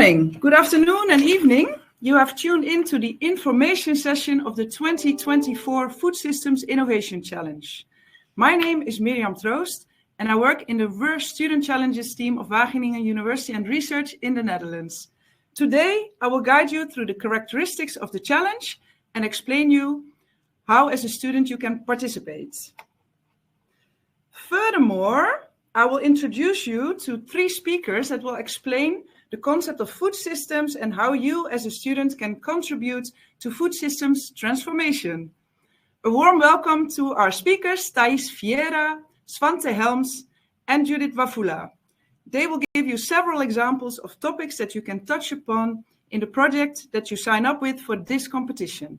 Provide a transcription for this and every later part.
morning, good afternoon and evening. You have tuned into the information session of the 2024 Food Systems Innovation Challenge. My name is Mirjam Troost and I work in the WUR Student Challenges team of Wageningen University and Research in the Netherlands. Today, I will guide you through the characteristics of the challenge and explain you how as a student you can participate. Furthermore, I will introduce you to 3 speakers that will explain the concept of food systems and how you as a student can contribute to food systems transformation. A warm welcome to our speakers, Thais Vieira, Svante Helms, and Judith Wafula. They will give you several examples of topics that you can touch upon in the project that you sign up with for this competition.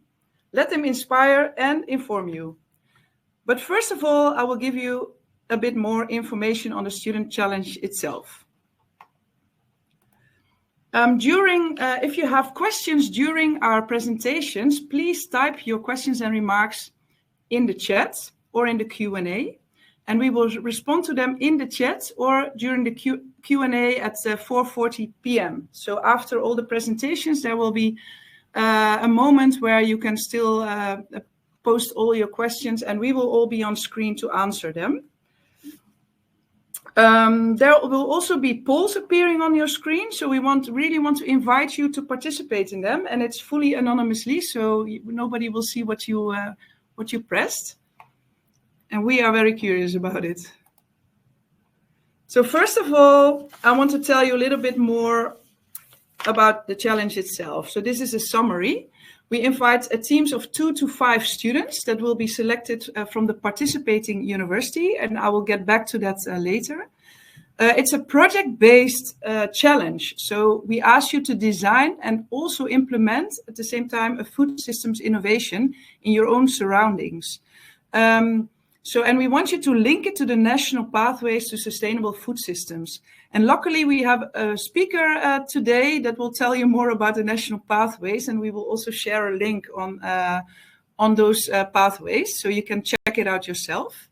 Let them inspire and inform you. But first of all, I will give you a bit more information on the student challenge itself. If you have questions during our presentations, please type your questions and remarks in the chat or in the Q&A, and we will respond to them in the chat or during the Q&A at 4:40 p.m. So after all the presentations, there will be a moment where you can still post all your questions, and we will all be on screen to answer them. There will also be polls appearing on your screen, so we really want to invite you to participate in them, and it's fully anonymously, so nobody will see what you pressed, and we are very curious about it. So first of all, I want to tell you a little bit more about the challenge itself. So this is a summary. We invite teams of 2 to 5 students that will be selected from the participating university, and I will get back to that later. It's a project-based challenge, so we ask you to design and also implement at the same time a food systems innovation in your own surroundings. And we want you to link it to the national pathways to sustainable food systems. And luckily, we have a speaker today that will tell you more about the national pathways, and we will also share a link on those pathways, so you can check it out yourself.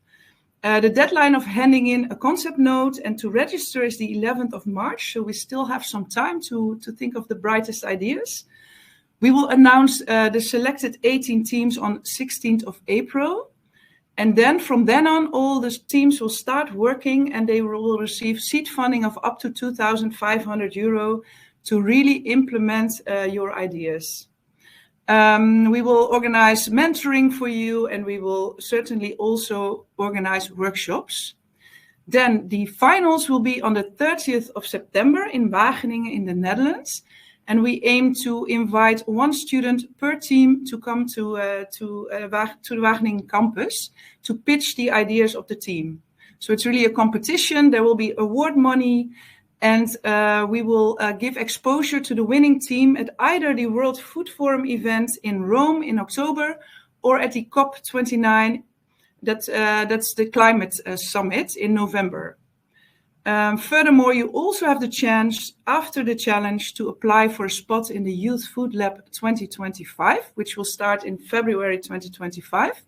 The deadline of handing in a concept note and to register is the 11th of March, so we still have some time to think of the brightest ideas. We will announce the selected 18 teams on 16th of April. And then from then on, all the teams will start working and they will receive seed funding of up to €2,500 to really implement your ideas. We will organize mentoring for you, and we will certainly also organize workshops. Then the finals will be on the 30th of September in Wageningen in the Netherlands. And we aim to invite 1 student per team to come to the Wageningen campus to pitch the ideas of the team. So it's really a competition. There will be award money, and we will give exposure to the winning team at either the World Food Forum event in Rome in October or at the COP29, that's the climate summit in November. Furthermore, you also have the chance after the challenge to apply for a spot in the Youth Food Lab 2025, which will start in February 2025.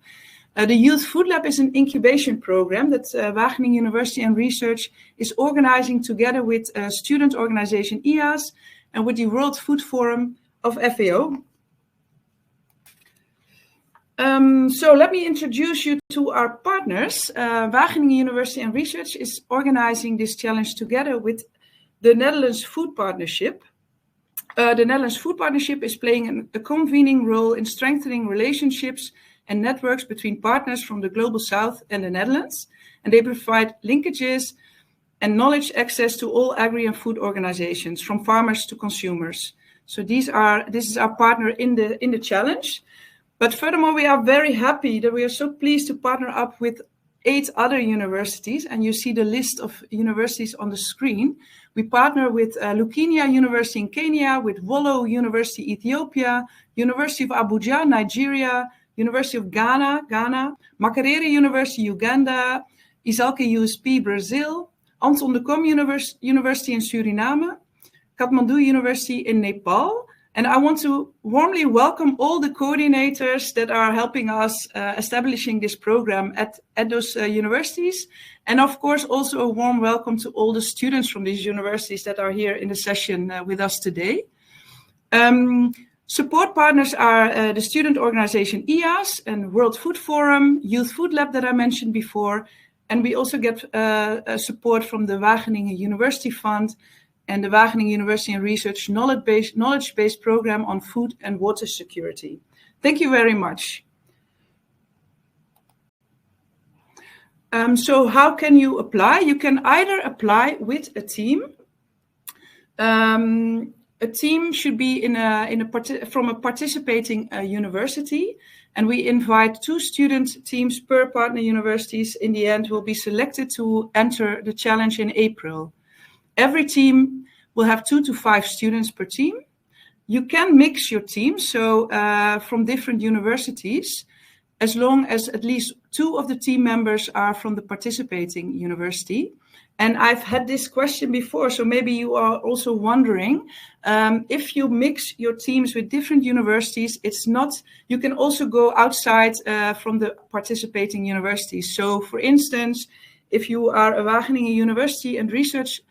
The Youth Food Lab is an incubation program that Wageningen University and Research is organizing together with student organization IAAS and with the World Food Forum of FAO. So let me introduce you to our partners. Wageningen University and Research is organizing this challenge together with the Netherlands Food Partnership. The Netherlands Food Partnership is playing a convening role in strengthening relationships and networks between partners from the Global South and the Netherlands. And they provide linkages and knowledge access to all agri and food organizations, from farmers to consumers. So this is our partner in the challenge. But furthermore, we are very happy that we are so pleased to partner up with 8 other universities, and you see the list of universities on the screen. We partner with Lukenya University in Kenya, with Wollo University, Ethiopia, University of Abuja, Nigeria, University of Ghana, Makerere University, Uganda, Esalq-USP, Brazil, Anton University in Suriname, Kathmandu University in Nepal, And I want to warmly welcome all the coordinators that are helping us establishing this program at those universities. And of course, also a warm welcome to all the students from these universities that are here in the session with us today. Support partners are the student organization IAAS and World Food Forum, Youth Food Lab that I mentioned before. And we also get support from the Wageningen University Fund and the Wageningen University and Research knowledge-based program on food and water security. Thank you very much. So how can you apply? You can either apply with a team. A team should be from a participating university, and we invite 2 student teams per partner universities. In the end, will be selected to enter the challenge in April. Every team will have 2 to 5 students per team. You can mix your team, so from different universities, as long as at least 2 of the team members are from the participating university. And I've had this question before, so maybe you are also wondering, if you mix your teams with different universities, you can also go outside from the participating universities. So for instance, if you are a Wageningen University and Research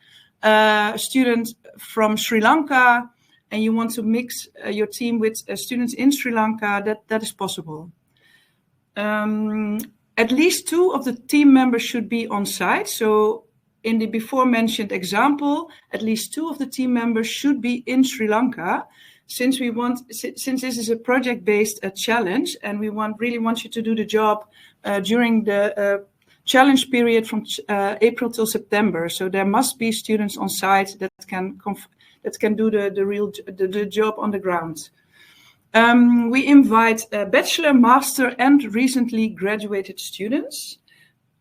student from Sri Lanka, and you want to mix your team with students in Sri Lanka, that is possible. At least 2 of the team members should be on site. So in the before mentioned example, at least 2 of the team members should be in Sri Lanka, since this is a project-based challenge, and we really want you to do the job during the challenge period from April till September. So there must be students on site that can do the job on the ground. We invite bachelor, master, and recently graduated students.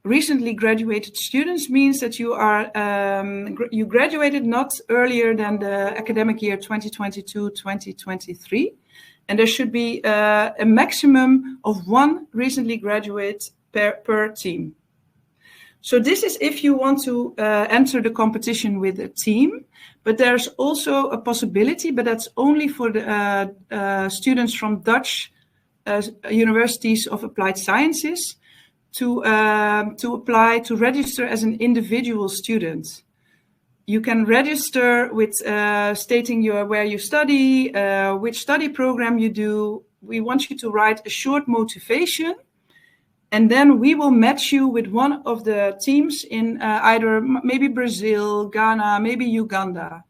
Recently graduated students means that you graduated not earlier than the academic year 2022-2023, and there should be a maximum of 1 recently graduate per team. So this is if you want to enter the competition with a team, but there's also a possibility, but that's only for the students from Dutch universities of applied sciences, to apply to register as an individual student. You can register with stating where you study, which study program you do. We want you to write a short motivation, and then we will match you with one of the teams in either maybe Brazil, Ghana, maybe Uganda.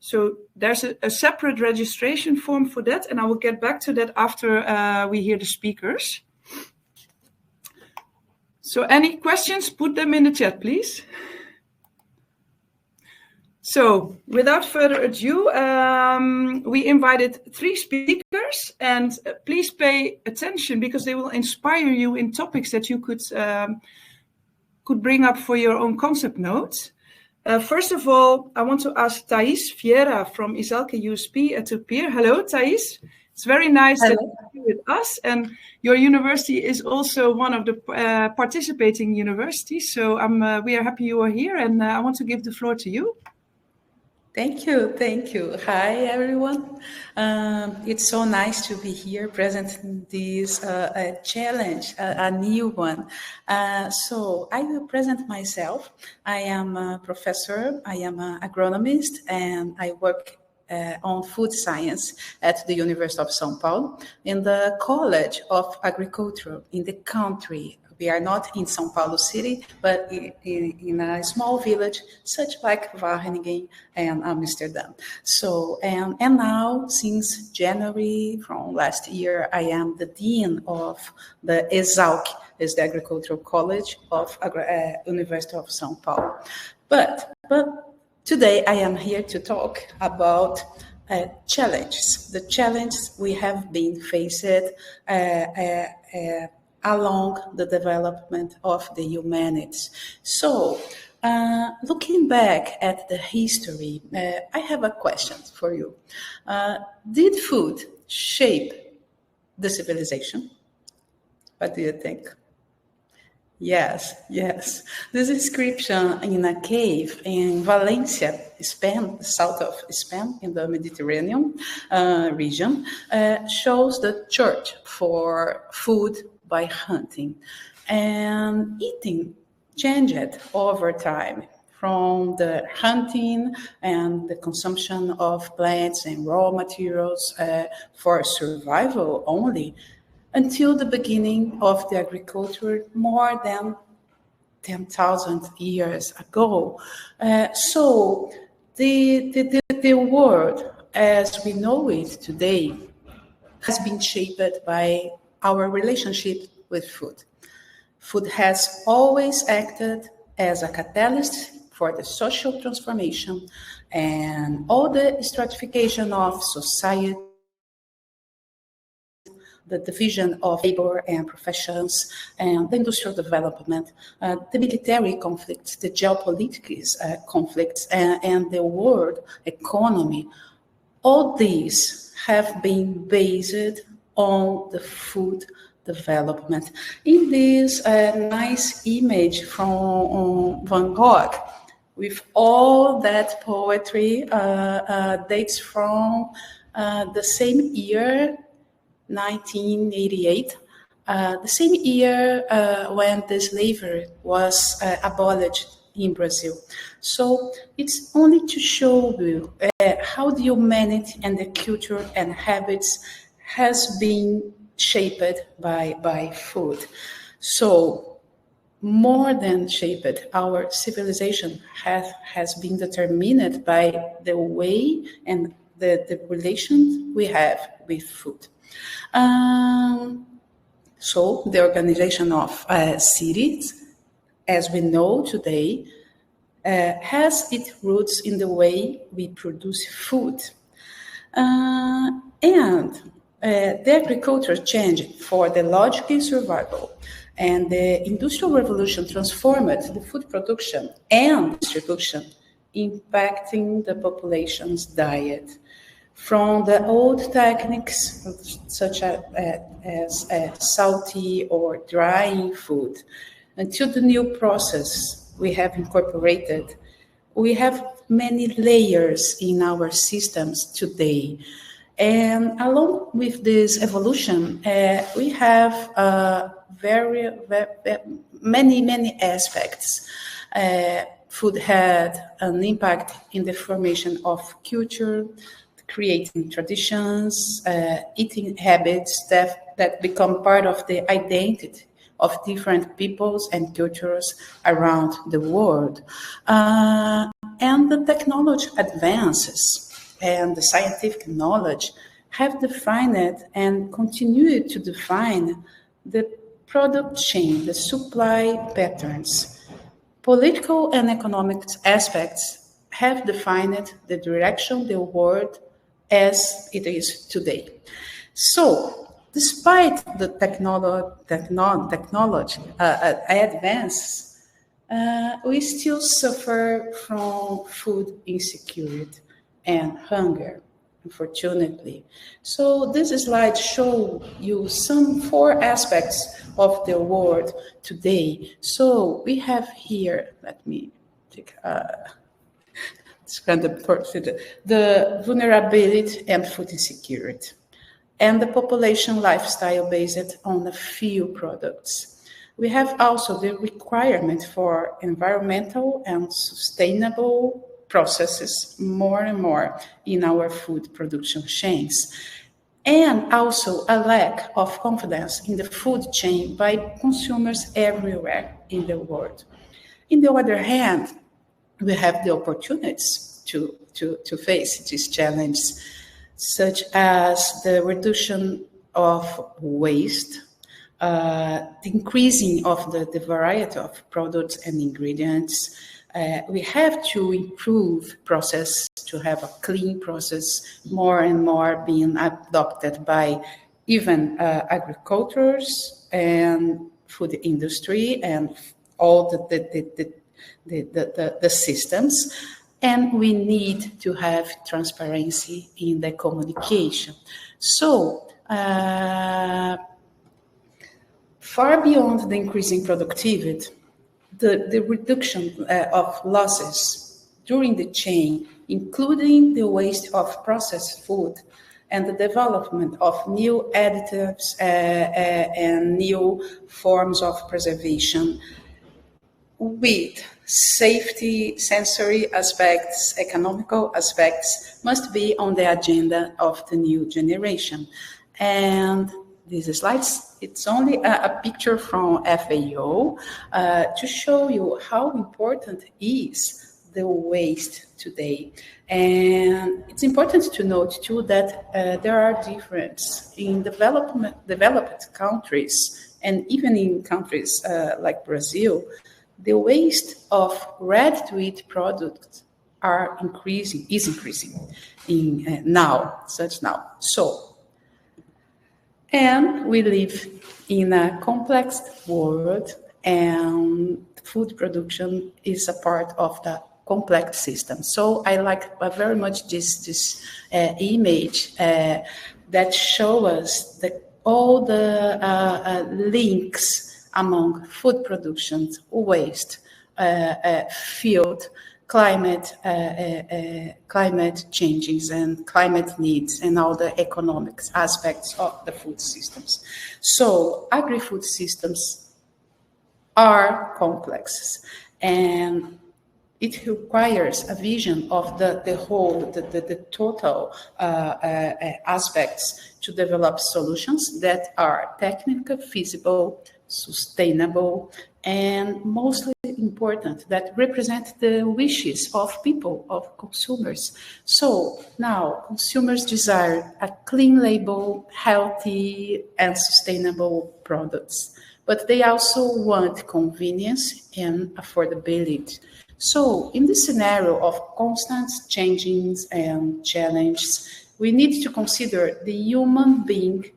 So there's a separate registration form for that, and I will get back to that after we hear the speakers. So any questions, put them in the chat, please. So without further ado, we invited 3 speakers, and please pay attention because they will inspire you in topics that you could bring up for your own concept notes. First of all, I want to ask Thais Vieira from Esalq-USP to appear. Hello, Thais. It's very nice that you're here with us, and your university is also one of the participating universities. So we are happy you are here, and I want to give the floor to you. Thank you. Hi, everyone. It's so nice to be here presenting this challenge, a new one. So I will present myself. I am a professor, I am an agronomist, and I work on food science at the University of São Paulo in the College of Agriculture in the country. We are not in São Paulo city, but in a small village, such like Wageningen and Amsterdam. So, and now, since January from last year, I am the Dean of the Esalq, is the Agricultural College of University of São Paulo. But today I am here to talk about challenges, the challenges we have been faced along the development of the humanities. So, looking back at the history, I have a question for you. Did food shape the civilization? What do you think? Yes, yes. This inscription in a cave in Valencia, Spain, south of Spain, in the Mediterranean region, shows the search for food by hunting. And eating changed over time from the hunting and the consumption of plants and raw materials for survival only until the beginning of the agriculture more than 10,000 years ago. So the world as we know it today has been shaped by our relationship with food. Food has always acted as a catalyst for the social transformation and all the stratification of society, the division of labor and professions, and the industrial development, the military conflicts, the geopolitics conflicts, and the world economy. All these have been based on the food development. In this nice image from Van Gogh, with all that poetry, dates from the same year, 1988, the same year when the slavery was abolished in Brazil. So it's only to show you how the humanity and the culture and habits has been shaped by food. So more than shaped, our civilization has been determined by the way and the relations we have with food. So the organization of cities, as we know today, has its roots in the way we produce food. And the agriculture changed for the logical survival, and the Industrial Revolution transformed the food production and distribution, impacting the population's diet. From the old techniques such as salty or drying food until the new process we have incorporated, we have many layers in our systems today. And along with this evolution, we have very many aspects. Food had an impact in the formation of culture, creating traditions, eating habits that become part of the identity of different peoples and cultures around the world. And the technology advances and the scientific knowledge have defined and continue to define the product chain, the supply patterns. Political and economic aspects have defined the direction the world as it is today. So, despite the technology advance, we still suffer from food insecurity and hunger, unfortunately. So this slide shows you some 4 aspects of the world today. So we have here, let me take the vulnerability and food insecurity, and the population lifestyle based on a few products. We have also the requirement for environmental and sustainable processes more and more in our food production chains, and also a lack of confidence in the food chain by consumers everywhere in the world. On the other hand, we have the opportunities to face these challenges, such as the reduction of waste, the increasing of the variety of products and ingredients. We have to improve process to have a clean process, more and more being adopted by even agricultures and food industry and all the systems. And we need to have transparency in the communication. So, Far beyond the increasing productivity, the reduction of losses during the chain, including the waste of processed food and the development of new additives and new forms of preservation with safety, sensory aspects, economical aspects must be on the agenda of the new generation. And these slides, it's only a picture from FAO to show you how important is the waste today. And it's important to note too that there are differences in developed countries and even in countries like Brazil. The waste of ready-to-eat products is increasing now. And we live in a complex world, and food production is a part of the complex system. So I like very much this image that shows us all the links among food production, waste, field, climate changes and climate needs and all the economic aspects of the food systems. So agri-food systems are complex, and it requires a vision of the whole, the total aspects to develop solutions that are technically feasible, sustainable, and mostly important, that represent the wishes of people, of consumers. So now consumers desire a clean label, healthy and sustainable products, but they also want convenience and affordability. So in this scenario of constant changes and challenges, we need to consider the human being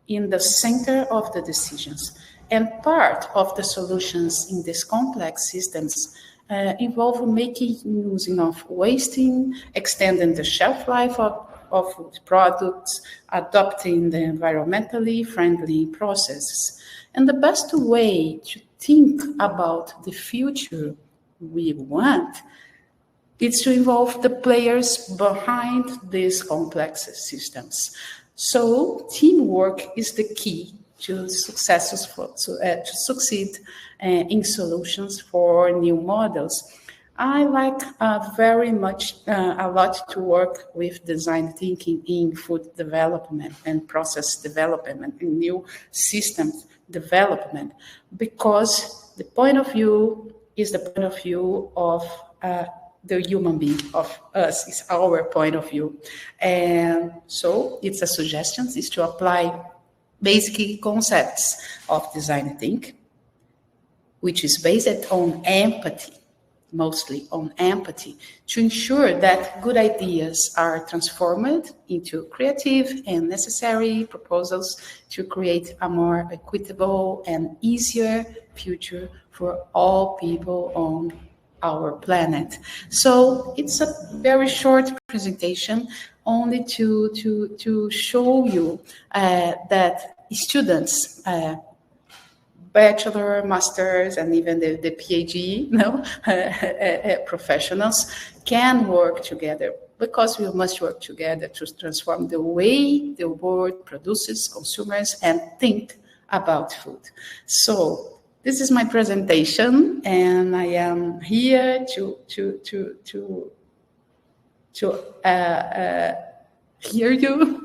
in the center of the decisions. And part of the solutions in these complex systems involve making use of wasting, extending the shelf life of food products, adopting the environmentally friendly processes. And the best way to think about the future we want is to involve the players behind these complex systems. So teamwork is the key to succeed in solutions for new models. I like very much a lot to work with design thinking in food development and process development and new systems development, because the point of view is the point of view of the human being, of us, is our point of view. And so it's a suggestion is to apply basic concepts of design thinking, which is based on empathy, mostly on empathy, to ensure that good ideas are transformed into creative and necessary proposals to create a more equitable and easier future for all people on our planet. So it's a very short presentation, only to show you that students, bachelor, masters, and even the PhD professionals can work together, because we must work together to transform the way the world produces, consumers, and think about food. So this is my presentation, and I am here to hear you.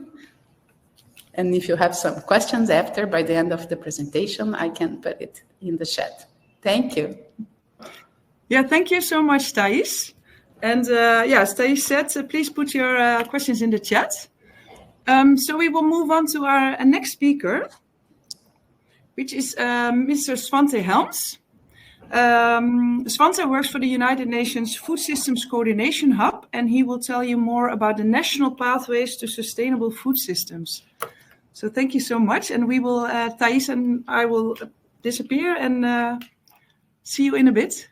And if you have some questions after, by the end of the presentation, I can put it in the chat. Thank you. Yeah, thank you so much, Thais. And as Thais said, please put your questions in the chat. So we will move on to our next speaker, which is Mr. Svante Helms. Svante works for the United Nations Food Systems Coordination Hub, and he will tell you more about the national pathways to sustainable food systems. So thank you so much, and we will, Thais and I will disappear and see you in a bit.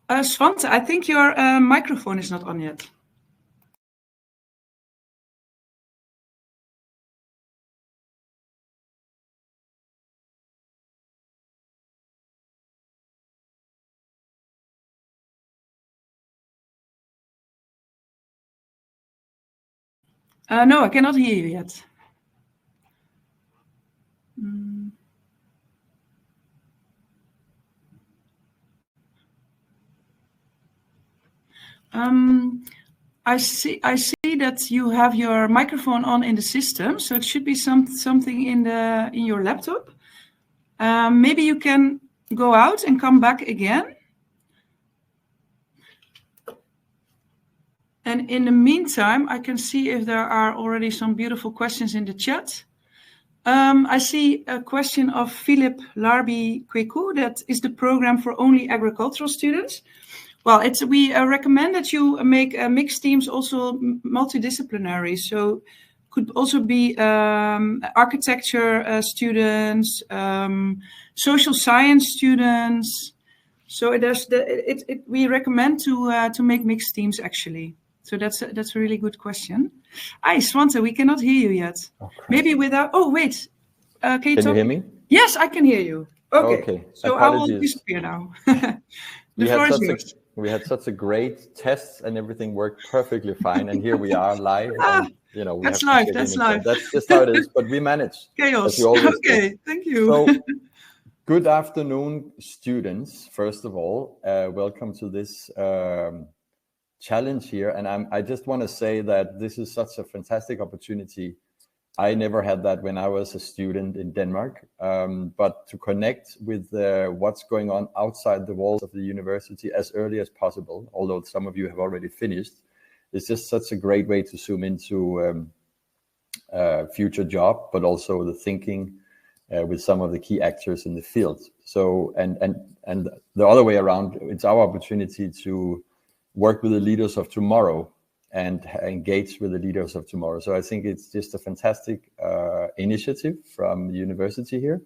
Svante, I think your microphone is not on yet. No, I cannot hear you yet. I see that you have your microphone on in the system, so it should be something in your laptop. Maybe you can go out and come back again. And in the meantime, I can see if there are already some beautiful questions in the chat. I see a question of Philip Larbi Kweku, that is the program for only agricultural students. Well, we recommend that you make mixed teams, also multidisciplinary. So could also be architecture students, social science students. So we recommend to make mixed teams actually. So that's a really good question. Svante, we cannot hear you yet. Okay. Maybe without. Oh wait, can you hear me? Yes, I can hear you. Okay. So Apologies. I will disappear now. The floor is yours. We had such a great test and everything worked perfectly fine. And here we are live. And, we that's live. That's live. That's just how it is. But we managed. Chaos. Okay. Thank you. So, good afternoon, students. First of all, welcome to this challenge here. And I just want to say that this is such a fantastic opportunity. I never had that when I was a student in Denmark, but to connect with what's going on outside the walls of the university as early as possible, although some of you have already finished, is just such a great way to zoom into future job, but also the thinking with some of the key actors in the field. So, and the other way around, it's our opportunity to work with the leaders of tomorrow and engage with the leaders of tomorrow. So I think it's just a fantastic initiative from the university here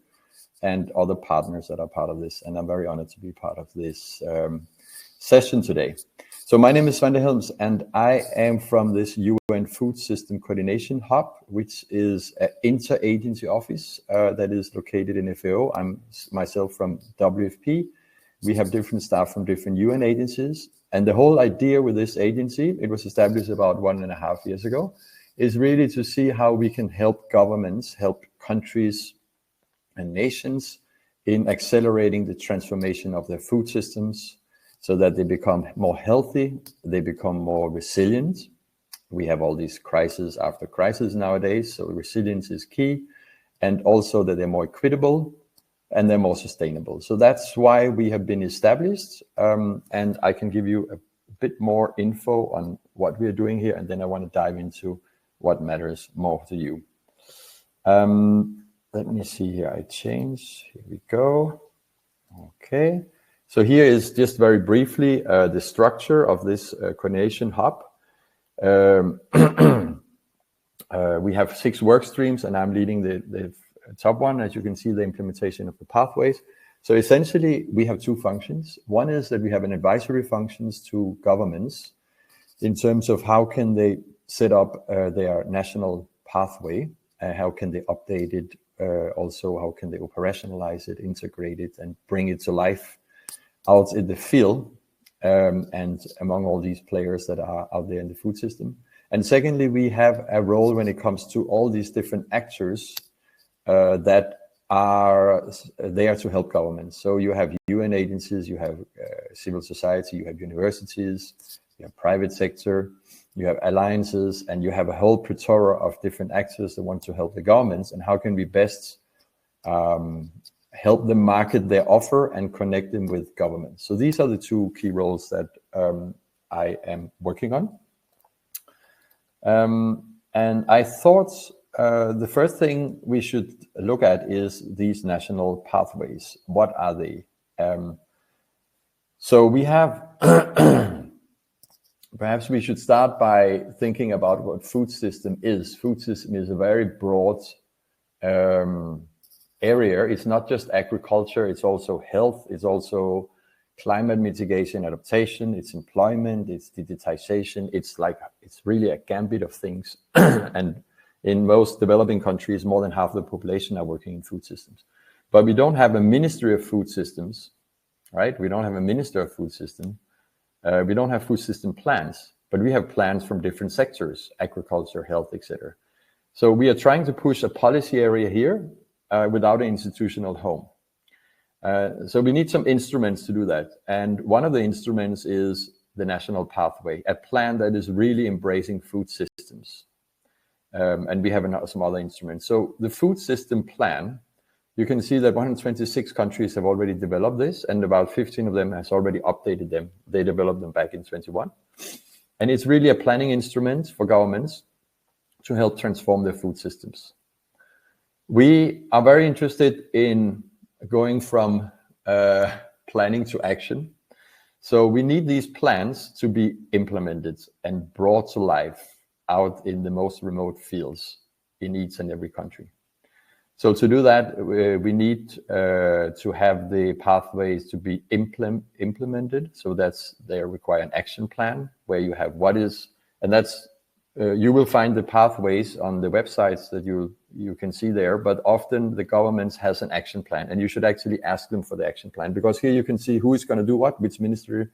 and other partners that are part of this. And I'm very honored to be part of this session today. So my name is Svante Helms, and I am from this UN Food System Coordination Hub, which is an inter-agency office that is located in FAO. I'm myself from WFP. We have different staff from different UN agencies. And the whole idea with this agency, it was established about 1.5 years ago, is really to see how we can help governments, help countries and nations in accelerating the transformation of their food systems so that they become more healthy, they become more resilient. We have all these crises after crisis nowadays, so resilience is key, and also that they're more equitable and they're more sustainable. So that's why we have been established. And I can give you a bit more info on what we're doing here. And then I want to dive into what matters more to you. Let me see here. I change. Here we go. Okay. So here is just very briefly the structure of this coordination hub. We have 6 work streams, and I'm leading the top one, as you can see, the implementation of the pathways. So essentially, we have 2 functions. One is that we have an advisory functions to governments in terms of how can they set up their national pathway, how can they update it, also how can they operationalize it, integrate it, and bring it to life out in the field and among all these players that are out there in the food system. And secondly, we have a role when it comes to all these different actors that are there to help governments. So you have UN agencies, you have civil society, you have universities, you have private sector, you have alliances, and you have a whole plethora of different actors that want to help the governments. And how can we best help them market their offer and connect them with governments? So these are the 2 key roles that I am working on. And I thought the first thing we should look at is these national pathways. What are they? So we have, perhaps we should start by thinking about what food system is. Food system is a very broad area. It's not just agriculture, it's also health, it's also climate mitigation, adaptation, it's employment, it's digitization. It's really a gambit of things. And in most developing countries, more than half the population are working in food systems. But we don't have a Ministry of Food Systems, right? We don't have a Minister of Food System. We don't have food system plans. but we have plans from different sectors, agriculture, health, etc. So we are trying to push a policy area here without an institutional home. So we need some instruments to do that. And one of the instruments is the national pathway, a plan that is really embracing food systems. And we have some other instruments. So the food system plan, you can see that 126 countries have already developed this, and about 15 of them has already updated them. They developed them back in 21. And it's really a planning instrument for governments to help transform their food systems. We are very interested in going from planning to action. So we need these plans to be implemented and brought to life out in the most remote fields in each and every country. So to do that, we need to have the pathways to be implemented. So they require an action plan where you have you will find the pathways on the websites that you can see there, but often the government has an action plan, and you should actually ask them for the action plan, because here you can see who is going to do what, which ministry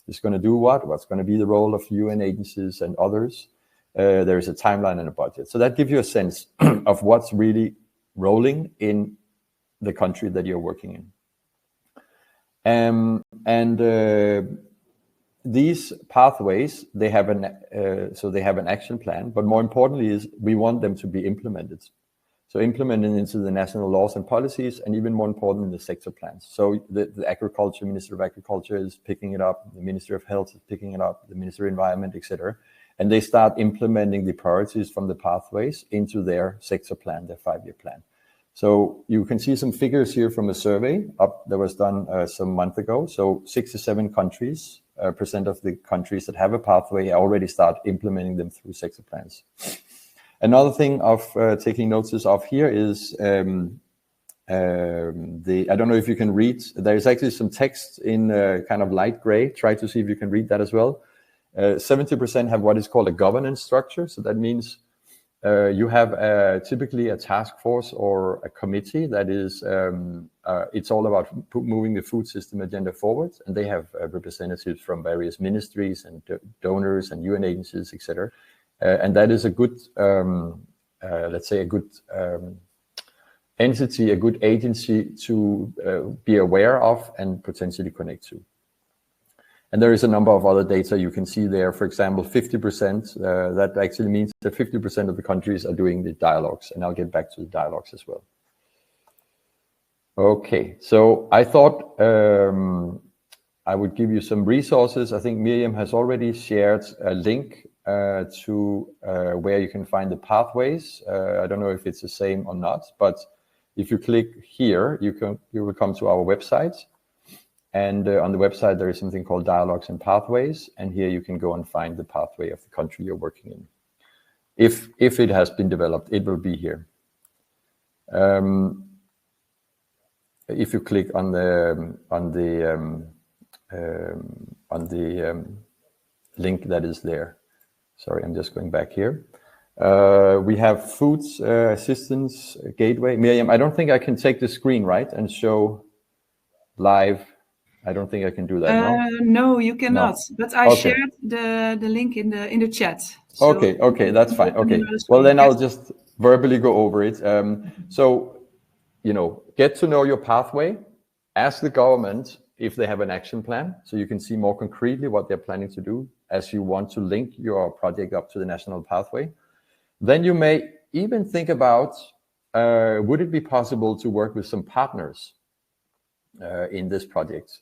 is going to do what's going to be the role of UN agencies and others. There is a timeline and a budget. So that gives you a sense of what's really rolling in the country that you're working in. These pathways, they have an action plan, but more importantly is we want them to be implemented. So implemented into the national laws and policies, and even more important, in the sector plans. So the Ministry of Agriculture is picking it up, the Ministry of Health is picking it up, the Ministry of Environment, etc. And they start implementing the priorities from the pathways into their sector plan, their 5-year plan. So you can see some figures here from a survey that was done some month ago. So 67 countries, percent of the countries that have a pathway already start implementing them through sector plans. Another thing of taking notice of here is I don't know if you can read, there is actually some text in kind of light gray. Try to see if you can read that as well. 70% have what is called a governance structure. So that means you have typically a task force or a committee that is, it's all about moving the food system agenda forward. And they have representatives from various ministries and donors and UN agencies, etc. And that is a good, let's say, a good entity, a good agency to be aware of and potentially connect to. And there is a number of other data you can see there. For example, 50%, that actually means that 50% of the countries are doing the dialogues. And I'll get back to the dialogues as well. Okay, so I thought I would give you some resources. I think Miriam has already shared a link to where you can find the pathways. I don't know if it's the same or not, but if you click here, you will come to our website. And on the website, there is something called Dialogues and Pathways. And here you can go and find the pathway of the country you're working in. If it has been developed, it will be here. If you click on the link that is there. Sorry, I'm just going back here. We have food assistance gateway. Miriam, I don't think I can take the screen, right, and show live. I don't think I can do that. No, you cannot. No. But I shared the link in the chat. So okay, that's fine. Okay, well then I'll just verbally go over it. So, get to know your pathway. Ask the government if they have an action plan, so you can see more concretely what they're planning to do as you want to link your project up to the national pathway. Then you may even think about, would it be possible to work with some partners in this project?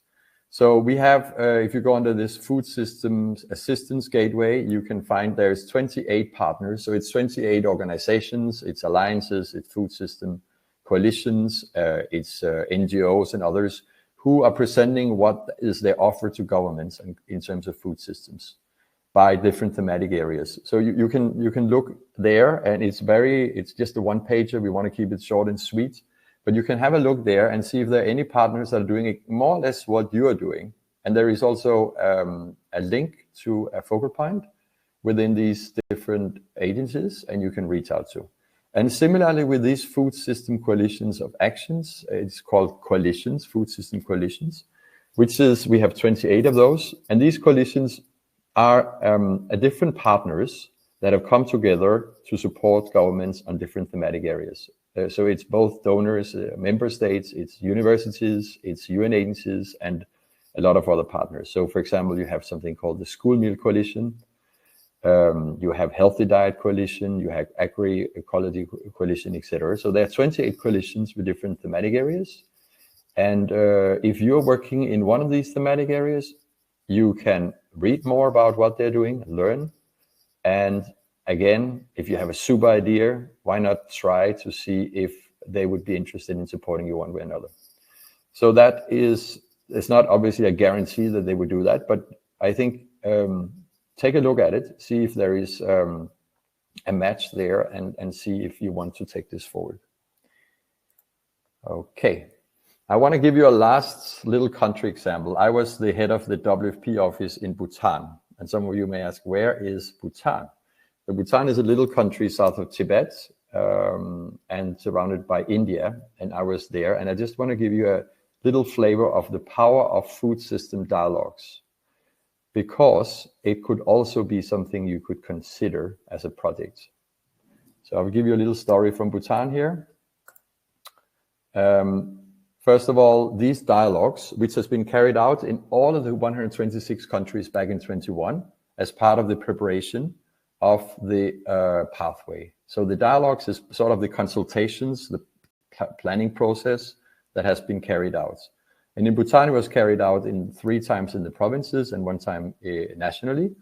So we have, if you go under this food systems assistance gateway, you can find there's 28 partners. So it's 28 organizations, it's alliances, it's food system coalitions, it's NGOs and others who are presenting what is their offer to governments in terms of food systems by different thematic areas. So you can look there, and it's just a one pager. We want to keep it short and sweet. But you can have a look there and see if there are any partners that are doing more or less what you are doing. And there is also a link to a focal point within these different agencies, and you can reach out to. And similarly with these food system coalitions of actions, it's called coalitions, food system coalitions, which is, we have 28 of those. And these coalitions are different partners that have come together to support governments on different thematic areas. So it's both donors, member states, it's universities, it's UN agencies, and a lot of other partners. So for example, you have something called the School Meal Coalition, you have Healthy Diet Coalition, you have Agroecology Coalition, etc. So there are 28 coalitions with different thematic areas. And if you're working in one of these thematic areas, you can read more about what they're doing, learn. And again, if you have a super idea, why not try to see if they would be interested in supporting you one way or another. So that is, it's not obviously a guarantee that they would do that, but I think take a look at it, see if there is a match there, and see if you want to take this forward. Okay. I want to give you a last little country example. I was the head of the WFP office in Bhutan. And some of you may ask, where is Bhutan? So Bhutan is a little country south of Tibet and surrounded by India. And I was there. And I just want to give you a little flavor of the power of food system dialogues, because it could also be something you could consider as a project. So I'll give you a little story from Bhutan here. First of all, these dialogues, which has been carried out in all of the 126 countries back in 2021 as part of the preparation of the pathway. So the dialogues is sort of the consultations, the planning process that has been carried out. And in Bhutan, it was carried out in 3 times in the provinces and 1 time nationally.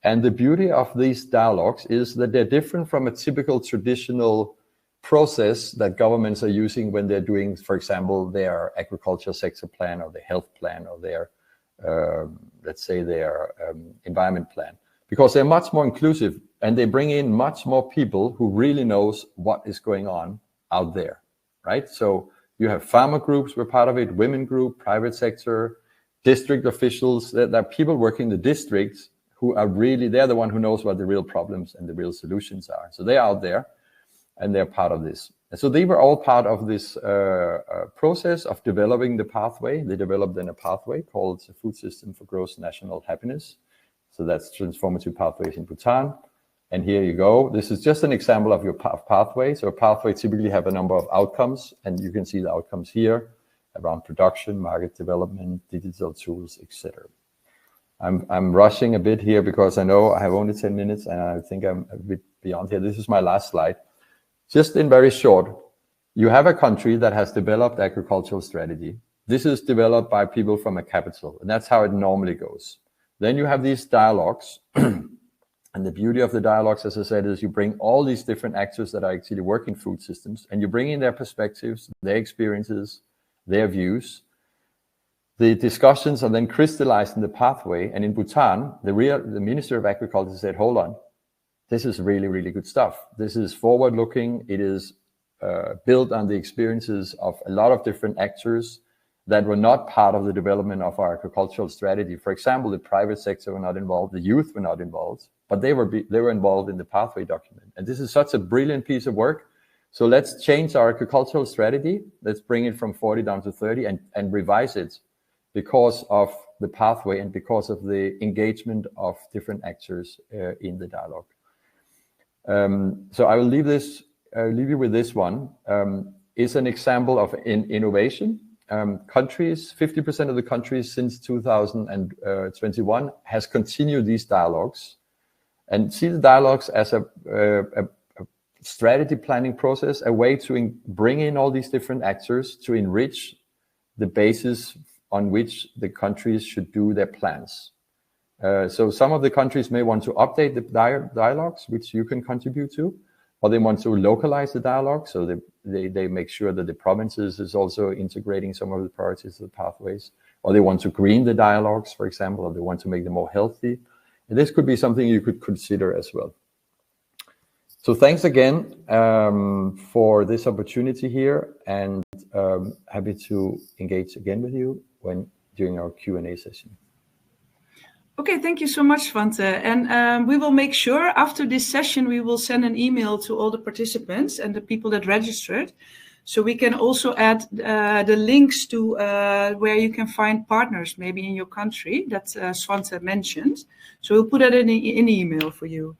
And the beauty of these dialogues is that they're different from a typical traditional process that governments are using when they're doing, for example, their agriculture sector plan or their health plan or their, let's say, their environment plan, because they're much more inclusive and they bring in much more people who really knows what is going on out there, right? So you have farmer groups were part of it, women group, private sector, district officials. There are people working in the districts who are really, they're the one who knows what the real problems and the real solutions are. So they're out there and they're part of this. And so they were all part of this process of developing the pathway. They developed then a pathway called the Food System for Gross National Happiness. So that's Transformative Pathways in Bhutan. And here you go. This is just an example of your pathway. So a pathway typically have a number of outcomes, and you can see the outcomes here around production, market development, digital tools, etc. I'm rushing a bit here because I know I have only 10 minutes and I think I'm a bit beyond here. This is my last slide. Just in very short, you have a country that has developed agricultural strategy. This is developed by people from a capital, and that's how it normally goes. Then you have these dialogues. And the beauty of the dialogues, as I said, is you bring all these different actors that are actually working food systems, and you bring in their perspectives, their experiences, their views. The discussions are then crystallized in the pathway. And in Bhutan, the Minister of Agriculture said, hold on, this is really, really good stuff. This is forward-looking. It is built on the experiences of a lot of different actors that were not part of the development of our agricultural strategy. For example, the private sector were not involved, the youth were not involved, but they were involved in the pathway document. And this is such a brilliant piece of work. So let's change our agricultural strategy. Let's bring it from 40 down to 30 and revise it because of the pathway and because of the engagement of different actors in the dialogue. So I will leave you with this one. It's an example of innovation. Countries, 50% of the countries since 2021 has continued these dialogues, and see the dialogues as a strategy planning process, a way to bring in all these different actors to enrich the basis on which the countries should do their plans. So some of the countries may want to update the dialogues, which you can contribute to, or they want to localize the dialogue, so they make sure that the provinces is also integrating some of the priorities of the pathways, or they want to green the dialogues, for example, or they want to make them more healthy. And this could be something you could consider as well. So thanks again for this opportunity here, and happy to engage again with you during our Q&A session. Okay, thank you so much, Svante. And we will make sure after this session, we will send an email to all the participants and the people that registered So we can also add the links to where you can find partners, maybe in your country, that Swante mentioned. So we'll put that in the email for you.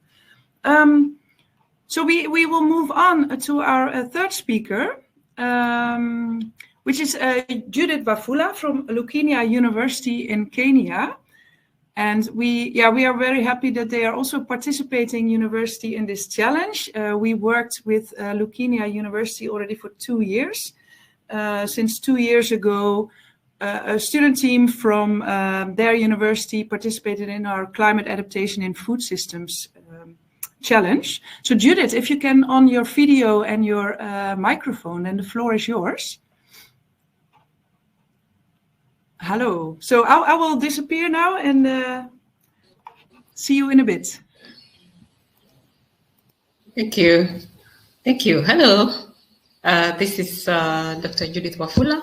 So we will move on to our third speaker, which is Judith Wafula from Lukenya University in Kenya. And we are very happy that they are also participating university in this challenge. We worked with Lukenya University already for 2 years. Since 2 years ago, a student team from their university participated in our climate adaptation in food systems challenge. So Judith, if you can on your video and your microphone, and the floor is yours. Hello. So I will disappear now and see you in a bit. Thank you. Thank you. Hello. This is Dr. Judith Wafula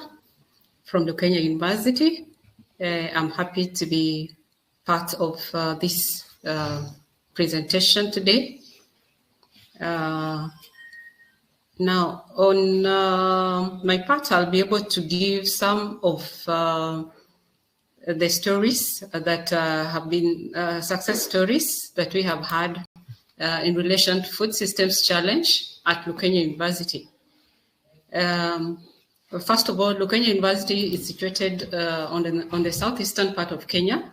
from Lukenya University. I'm happy to be part of this presentation today. Now, on my part, I'll be able to give some of the stories that have been success stories that we have had in relation to Food Systems Challenge at Lukenya University. First of all, Lukenya University is situated on the southeastern part of Kenya,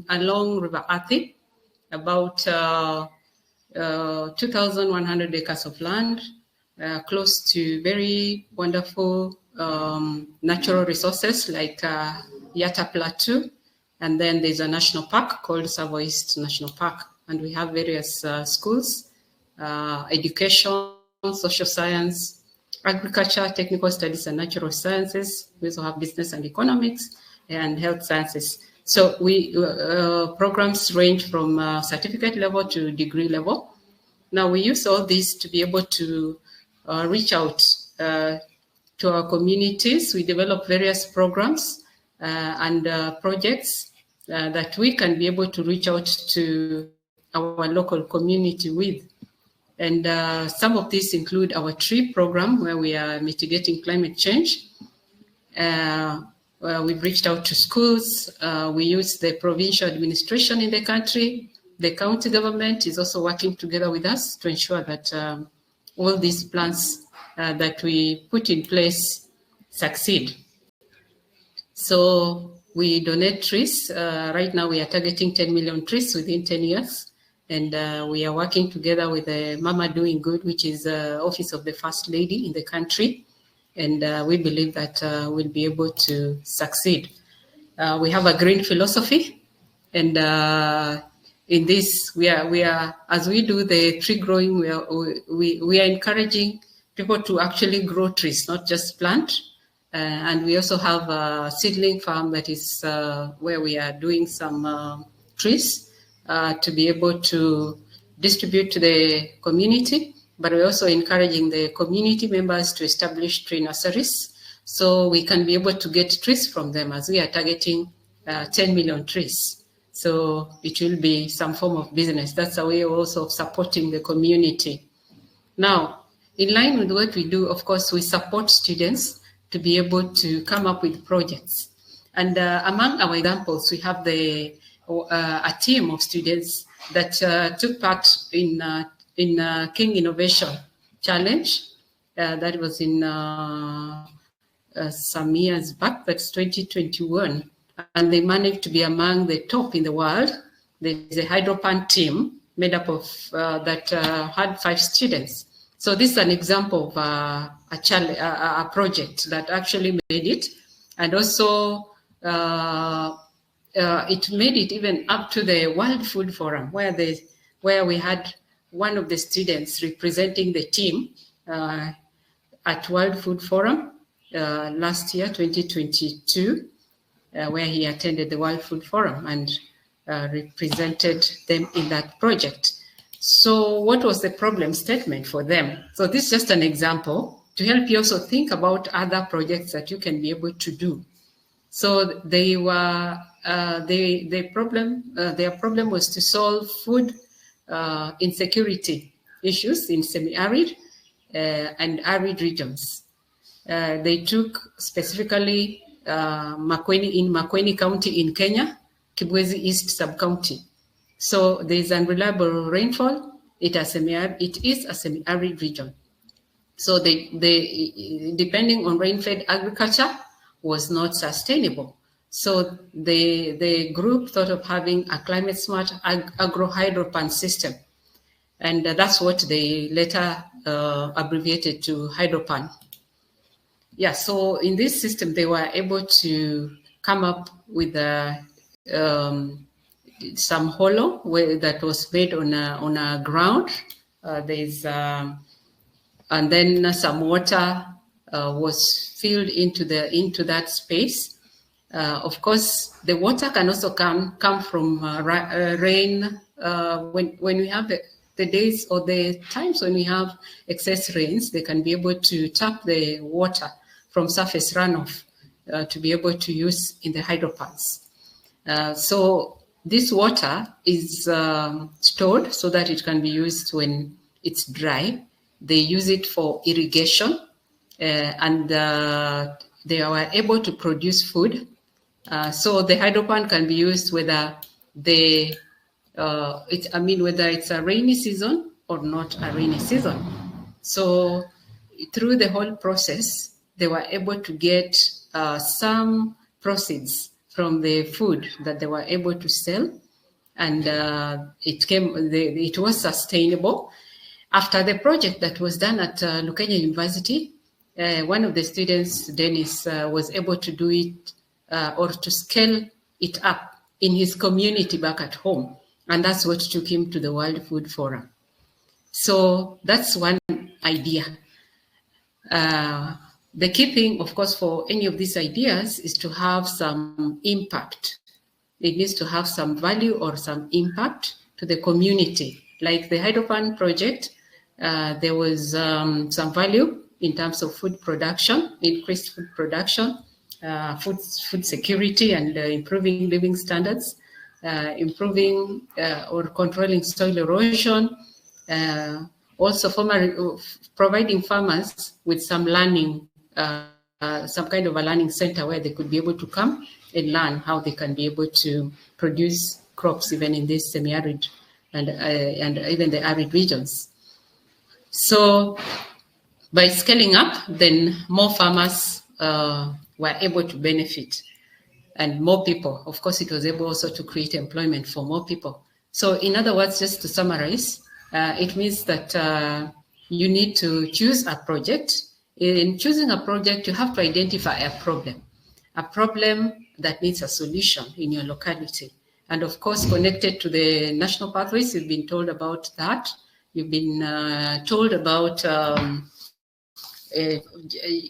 along River Athi, about 2,100 acres of land, close to very wonderful natural resources like Yatta Plateau, and then there's a national park called Savo East National Park, and we have various schools, education, social science, agriculture, technical studies and natural sciences. We also have business and economics and health sciences. So we programs range from certificate level to degree level. Now we use all this to be able to reach out to our communities. We develop various programs and projects that we can be able to reach out to our local community with. And some of these include our tree program, where we are mitigating climate change. We've reached out to schools. We use the provincial administration in the country. The county government is also working together with us to ensure that all these plans that we put in place succeed. So we donate trees. Right now we are targeting 10 million trees within 10 years. And we are working together with the Mama Doing Good, which is the office of the First Lady in the country. And we believe that we'll be able to succeed. We have a green philosophy. And in this, we are as we do the tree growing, we are encouraging people to actually grow trees, not just plant. And we also have a seedling farm that is where we are doing some trees to be able to distribute to the community, but we're also encouraging the community members to establish tree nurseries so we can be able to get trees from them, as we are targeting 10 million trees. So it will be some form of business. That's a way also of supporting the community. Now, in line with what we do, of course, we support students to be able to come up with projects. And among our examples, we have a team of students that took part in King Innovation Challenge. That was in some years back, that's 2021. And they managed to be among the top in the world. There's a hydropan team made up of that had 5 students. So this is an example of a project that actually made it. And also it made it even up to the World Food Forum, where we had one of the students representing the team at World Food Forum last year, 2022, where he attended the World Food Forum and represented them in that project. So what was the problem statement for them? So this is just an example to help you also think about other projects that you can be able to do. So they were their problem was to solve food insecurity issues in semi-arid and arid regions. They took specifically Makueni County in Kenya, Kibwezi East Sub-County. So there is unreliable rainfall. It is a semi-arid region. So they depending on rain-fed agriculture was not sustainable. So the group thought of having a climate-smart agro-hydropan system. And that's what they later abbreviated to hydropan. Yeah, so in this system, they were able to come up with some hollow that was made on a ground. And then some water was filled into that space. Of course, the water can also come from rain when we have the days or the times when we have excess rains. They can be able to tap the water from surface runoff to be able to use in the hydropans. So this water is stored so that it can be used when it's dry. They use it for irrigation, and they were able to produce food. So the hydropan can be used whether whether it's a rainy season or not a rainy season. So through the whole process, they were able to get some proceeds from the food that they were able to sell, and it was sustainable. After the project that was done at Lukenya University, one of the students, Dennis, was able to do it or to scale it up in his community back at home. And that's what took him to the World Food Forum. So that's one idea. The key thing, of course, for any of these ideas is to have some impact. It needs to have some value or some impact to the community. Like the hydropan project, there was some value in terms of food production, increased food production, food security, and improving living standards, improving or controlling soil erosion, also providing farmers with some learning, some kind of a learning center where they could be able to come and learn how they can be able to produce crops even in this semi-arid and even the arid regions. So by scaling up, then more farmers were able to benefit, and more people. Of course, it was able also to create employment for more people. So in other words, just to summarize, it means that you need to choose a project. In choosing a project, you have to identify a problem that needs a solution in your locality. And of course, connected to the national pathways, you've been told about that. You've been told about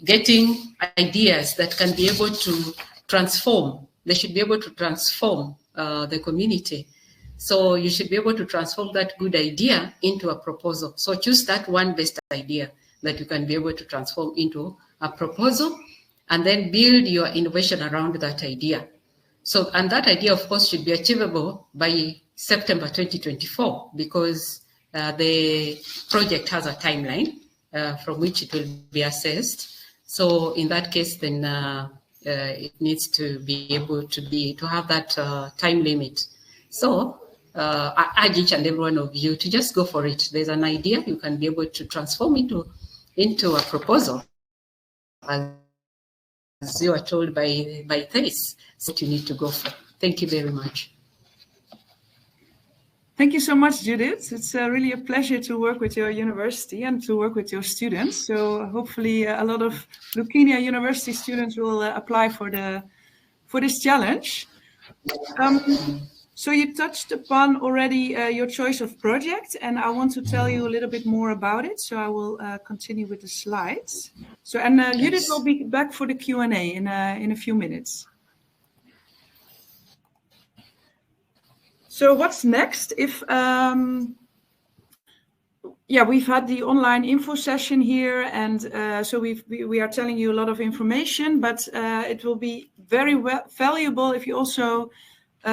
getting ideas that can be able to transform. They should be able to transform the community. So you should be able to transform that good idea into a proposal. So choose that one best idea that you can be able to transform into a proposal, and then build your innovation around that idea. So, and that idea, of course, should be achievable by September 2024, because the project has a timeline from which it will be assessed. So in that case, then it needs to be able to have that time limit. So I urge each and every one of you to just go for it. There's an idea you can be able to transform into a proposal, as you are told by Thais. So you need to go for. Thank you very much. Thank you so much, Judith. It's really a pleasure to work with your university and to work with your students. So hopefully a lot of Lukenya University students will apply for this challenge. So you touched upon already your choice of project, and I want to tell you a little bit more about it. So I will continue with the slides. So Judith will be back for the Q&A in a few minutes. So what's next? We've had the online info session here, and so we are telling you a lot of information, but it will be very valuable if you also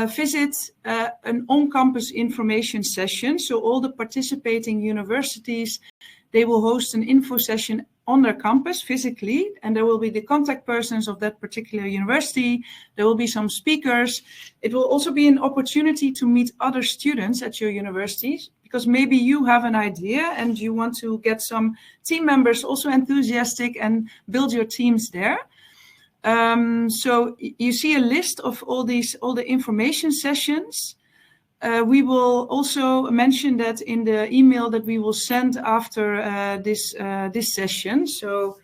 visit an on-campus information session. So all the participating universities, they will host an info session on their campus physically, and there will be the contact persons of that particular university. There will be some speakers. It will also be an opportunity to meet other students at your universities, because maybe you have an idea and you want to get some team members also enthusiastic and build your teams there. So you see a list of all the information sessions. We will also mention that in the email that we will send after this session. So,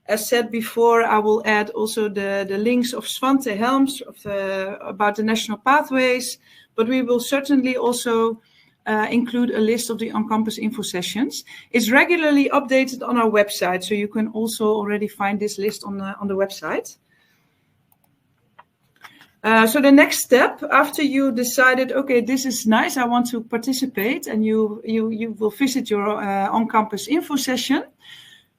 as said before, I will add also the links of Svante Helms about the national pathways, but we will certainly also include a list of the on-campus info sessions. It's regularly updated on our website, so you can also already find this list on the website. So the next step, after you decided, okay, this is nice, I want to participate, and you will visit your on-campus info session,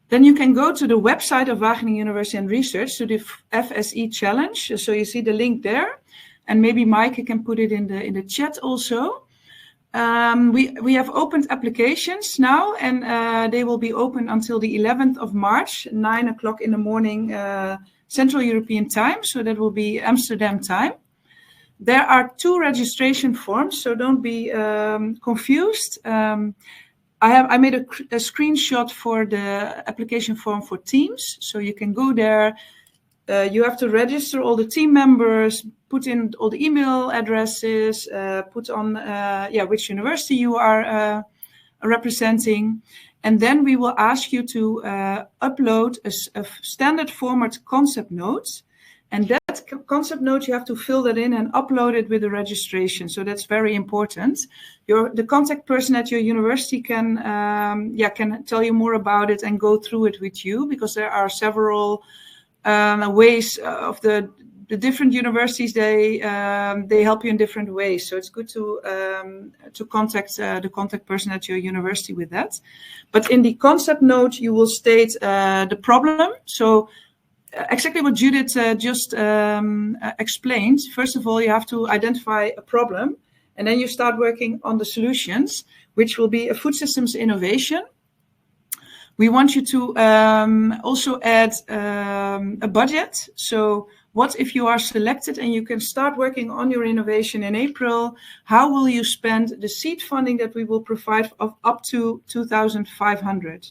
then you can go to the website of Wageningen University and Research, to the FSE Challenge. So you see the link there, and maybe Mike can put it in the chat also. We have opened applications now, and they will be open until the 11th of March, 9 o'clock in the morning, Central European Time, so that will be Amsterdam time. There are 2 registration forms, so don't be confused. I made a screenshot for the application form for Teams, so you can go there. You have to register all the team members, put in all the email addresses, put on which university you are representing. And then we will ask you to upload a standard format concept note. And that concept note, you have to fill that in and upload it with the registration. So that's very important. The contact person at your university can tell you more about it and go through it with you, because there are several ways of the different universities. They help you in different ways. So it's good to contact the contact person at your university with that. But in the concept note, you will state the problem. So exactly what Judith just explained. First of all, you have to identify a problem, and then you start working on the solutions, which will be a food systems innovation. We want you to also add a budget. So what if you are selected and you can start working on your innovation in April? How will you spend the seed funding that we will provide of up to 2,500?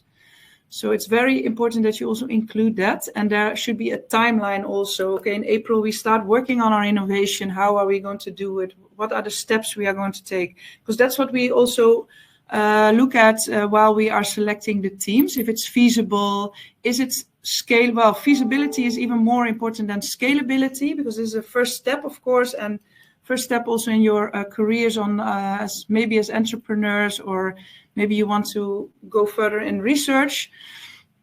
So it's very important that you also include that. And there should be a timeline also. Okay, in April, we start working on our innovation. How are we going to do it? What are the steps we are going to take? Because that's what we also look at while we are selecting the teams. If it's feasible, is it scale? Well, feasibility is even more important than scalability, because this is a first step, of course, and first step also in your careers on as entrepreneurs, or maybe you want to go further in research.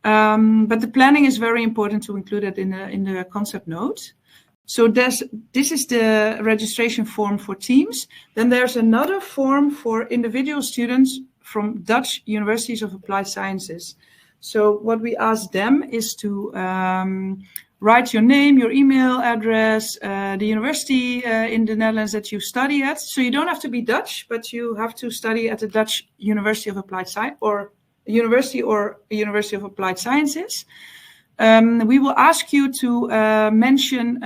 But the planning is very important to include it in the concept note. So this is the registration form for teams. Then there's another form for individual students from Dutch Universities of Applied Sciences. So what we ask them is to write your name, your email address, the university in the Netherlands that you study at. So you don't have to be Dutch, but you have to study at the Dutch University of Applied Science, or a university of Applied Sciences. We will ask you to mention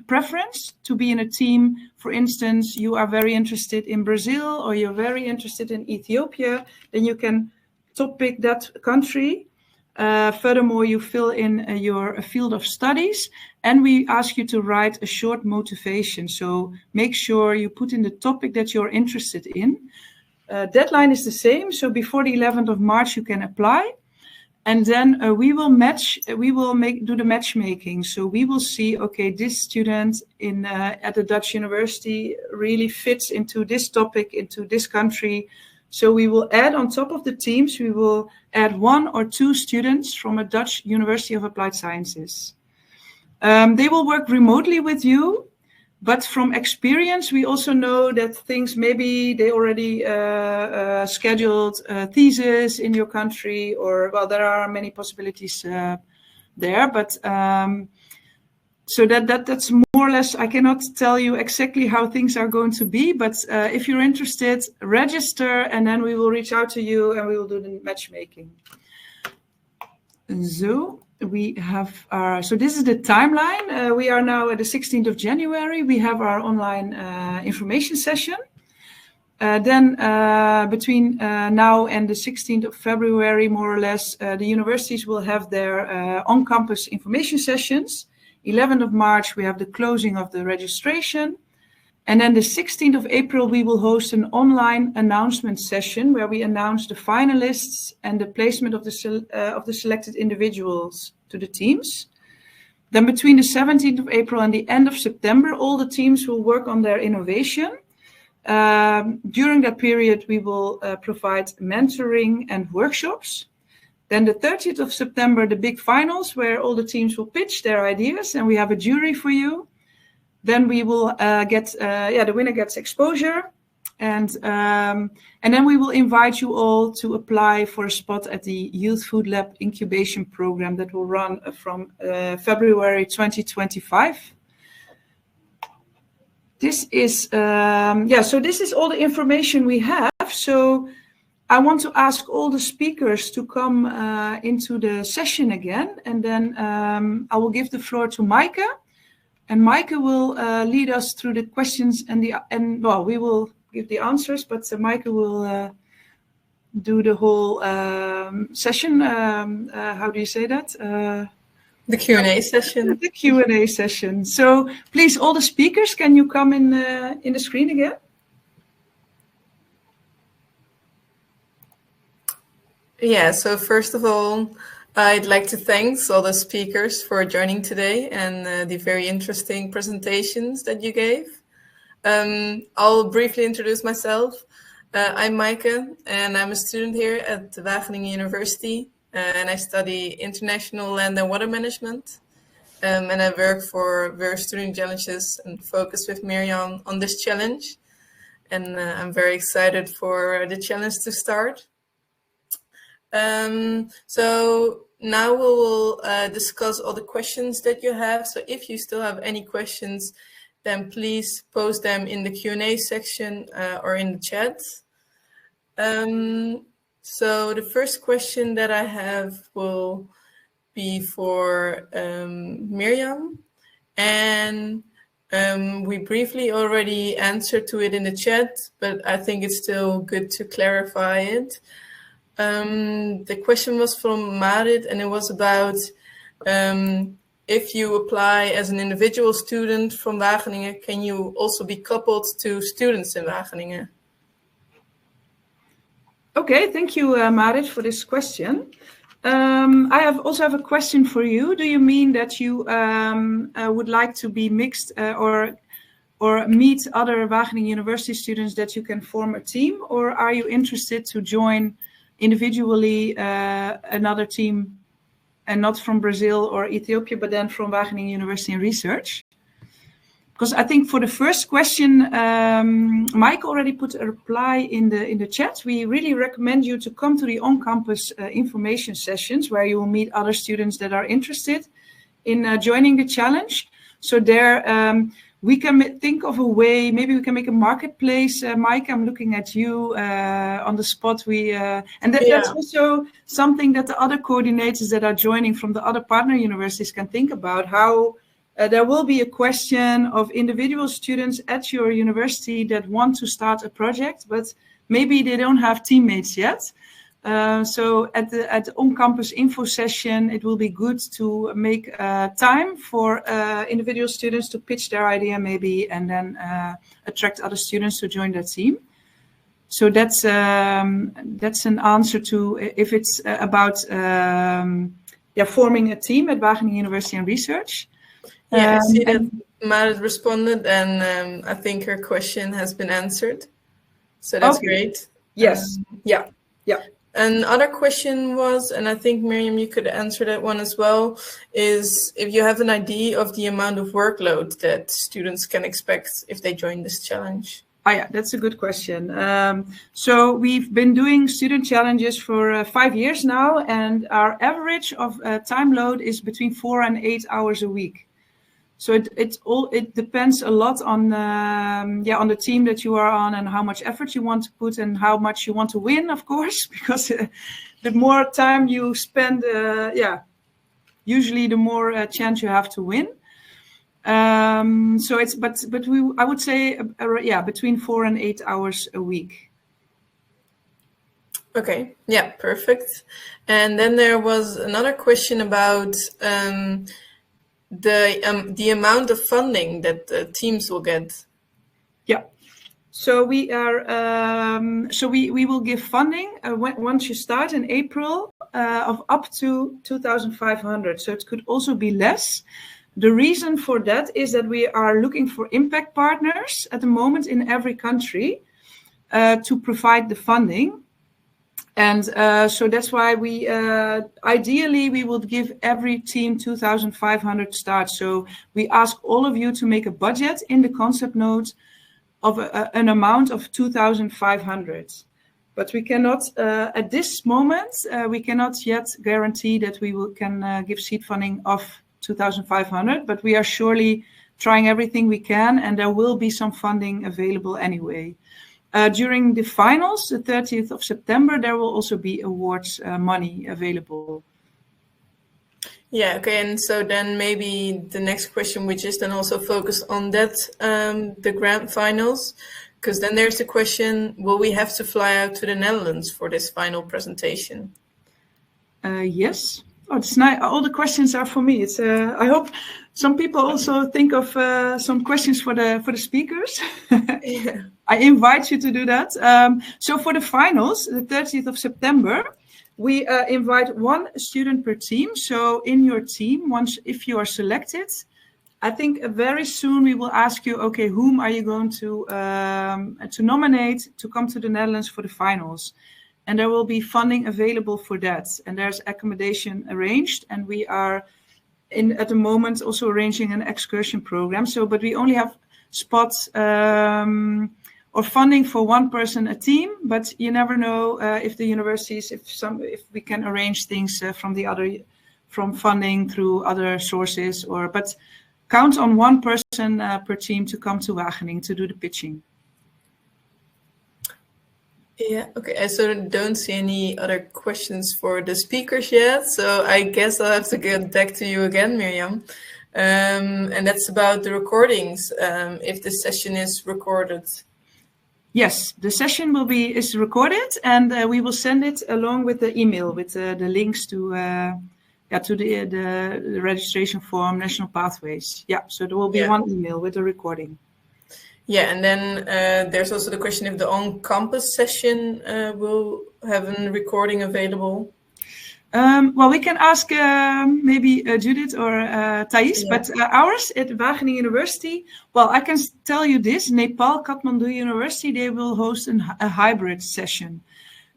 preference to be in a team. For instance, you are very interested in Brazil, or you're very interested in Ethiopia, then you can topic that country. Furthermore, you fill in your field of studies, and we ask you to write a short motivation. So make sure you put in the topic that you're interested in. Deadline is the same. So before the 11th of March, you can apply. And then we will do the matchmaking. So we will see, okay, this student at the Dutch university really fits into this topic, into this country. So we will add on top of the teams, we will add 1 or 2 students from a Dutch University of Applied Sciences. They will work remotely with you. But from experience, we also know that things, maybe they already scheduled a thesis in your country, or, well, there are many possibilities there. But so that's more or less, I cannot tell you exactly how things are going to be. But if you're interested, register, and then we will reach out to you and we will do the matchmaking. So we have our, so this is the timeline. We are now at the 16th of January. We have our online information session. Then between now and the 16th of February, more or less, the universities will have their on-campus information sessions. 11th of March, we have the closing of the registration. And then the 16th of April, we will host an online announcement session where we announce the finalists and the placement of the selected individuals to the teams. Then between the 17th of April and the end of September, all the teams will work on their innovation. During that period, we will provide mentoring and workshops. Then the 30th of September, the big finals, where all the teams will pitch their ideas, and we have a jury for you. Then we will the winner gets exposure, and then we will invite you all to apply for a spot at the Youth Food Lab incubation program that will run from February 2025. This is so this is all the information we have. So I want to ask all the speakers to come into the session again, and then I will give the floor to Maaike. And Maaike will lead us through the questions we will give the answers, but Maaike will do the whole session. How do you say that? The Q&A session. The Q&A session. So please, all the speakers, can you come in the screen again? Yeah, so first of all, I'd like to thank all the speakers for joining today and the very interesting presentations that you gave. I'll briefly introduce myself. I'm Maaike, and I'm a student here at Wageningen University, and I study International Land and Water Management. And I work for various student challenges and focus with Miriam on this challenge. And I'm very excited for the challenge to start. So now we will discuss all the questions that you have. So if you still have any questions, then please post them in the Q&A section or in the chat. So the first question that I have will be for Miriam. And we briefly already answered to it in the chat, but I think it's still good to clarify it. The question was from Marit, and it was about if you apply as an individual student from Wageningen, can you also be coupled to students in Wageningen? Okay, thank you, Marit, for this question. I also have a question for you. Do you mean that you would like to be mixed or meet other Wageningen University students that you can form a team, or are you interested to join individually another team, and not from Brazil or Ethiopia, but then from Wageningen University in research? Because I think for the first question, Maaike already put a reply in the chat. We really recommend you to come to the on-campus information sessions where you will meet other students that are interested in joining the challenge. So there we can think of a way, maybe we can make a marketplace. Maaike, I'm looking at you on the spot. That's also something that the other coordinators that are joining from the other partner universities can think about, how there will be a question of individual students at your university that want to start a project, but maybe they don't have teammates yet. So at the on-campus info session, it will be good to make time for individual students to pitch their idea maybe, and then attract other students to join that team. So that's an answer to if it's about forming a team at Wageningen University and Research. Yeah, I see that Marit responded, and I think her question has been answered. So that's great. Yes. Yeah. Another question was, and I think Miriam, you could answer that one as well, is if you have an idea of the amount of workload that students can expect if they join this challenge. Yeah, that's a good question. So we've been doing student challenges for 5 years now, and our average of time load is between 4 and 8 hours a week. So it depends a lot on on the team that you are on and how much effort you want to put and how much you want to win, of course, because the more time you spend, usually the more chance you have to win. So it's I would say between 4 and 8 hours a week. Okay, yeah, perfect. And then there was another question about the amount of funding that the teams will get. Yeah. So we will give funding once you start in April of up to 2,500. So it could also be less. The reason for that is that we are looking for impact partners at the moment in every country to provide the funding. And so that's why we ideally we would give every team 2,500 start. So we ask all of you to make a budget in the concept note of an amount of 2,500. But we cannot at this moment we cannot yet guarantee that we can give seed funding of 2,500. But we are surely trying everything we can, and there will be some funding available anyway. During the finals, the 30th of September, there will also be awards money available. Yeah, okay. And so then maybe the next question, which is then also focused on that, the grand finals, because then there's the question, will we have to fly out to the Netherlands for this final presentation? Yes. Oh, it's nice. All the questions are for me. It's. I hope some people also think of some questions for the speakers. Yeah. I invite you to do that. So for the finals, the 30th of September, we invite one student per team. So in your team, if you are selected, I think very soon we will ask you, okay, whom are you going to nominate to come to the Netherlands for the finals? And there will be funding available for that. And there's accommodation arranged. And we are at the moment also arranging an excursion program. So, but we only have spots or funding for one person a team. But you never know if the universities, if we can arrange things from funding through other sources. But count on one person per team to come to Wageningen to do the pitching. Yeah, okay. I sort of don't see any other questions for the speakers yet. So I guess I'll have to get back to you again, Miriam. And that's about the recordings, if the session is recorded. Yes, the session is recorded, and we will send it along with the email with the links to the registration form, national pathways. Yeah, so there will be one email with the recording. Yeah, and then there's also the question if the on-campus session will have a recording available. Well, we can ask maybe Judith or Thais, but ours at Wageningen University, well, I can tell you this, Nepal, Kathmandu University, they will host a hybrid session